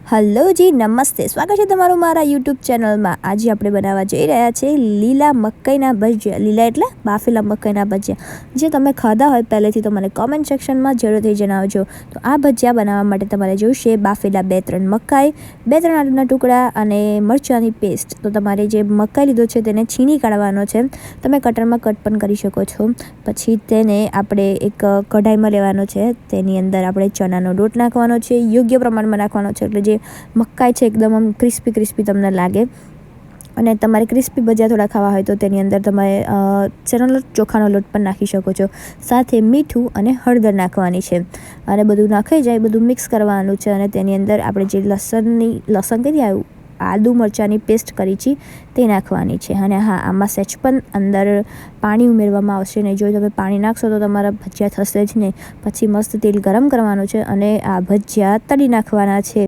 Hello જી, નમસ્તે. સ્વાગત છે તમારું મારા યુટ્યુબ ચેનલમાં. આજે આપણે બનાવવા જઈ રહ્યા છીએ લીલા મકાઈના ભજીયા. લીલા એટલે બાફેલા મકાઈના ભજીયા. જે તમે ખાધા હોય પહેલેથી તો મને કોમેન્ટ સેક્શનમાં જરૂરથી જણાવજો. તો આ ભજીયા બનાવવા માટે તમારે જોઈશે બાફેલા 2-3 મકાઈ, 2-3 આદુના ટુકડા અને મરચાંની પેસ્ટ. તો તમારે જે મકાઈ લીધો છે તેને છીણી કાઢવાનો છે. તમે કટરમાં કટ પણ કરી શકો છો. પછી તેને આપણે એક કઢાઈમાં લેવાનો છે. તેની અંદર આપણે ચણાનો લોટ નાખવાનો છે, યોગ્ય પ્રમાણમાં નાખવાનો છે, એટલે જે મકાઈ છે એકદમ આમ ક્રિસ્પી તમને લાગે. અને તમારે ક્રિસ્પી ભજીયા થોડા ખાવા હોય તો તેની અંદર તમે ચણાનો લોટ, ચોખાનો લોટ પણ નાખી શકો છો. સાથે મીઠું અને હળદર નાખવાની છે. અને બધું નાખાઈ જાય, બધું મિક્સ કરવાનું છે. અને તેની અંદર આપણે જે લસણ કીધી આવ્યું, આદુ મરચાંની પેસ્ટ કરી છે તે નાખવાની છે. અને હા, આમાં સહેજ પણ અંદર પાણી ઉમેરવામાં આવશે નહીં. જો તમે પાણી નાખશો તો તમારા ભજીયા થશે જ નહીં. પછી મસ્ત તેલ ગરમ કરવાનું છે અને આ ભજીયા તળી નાખવાના છે.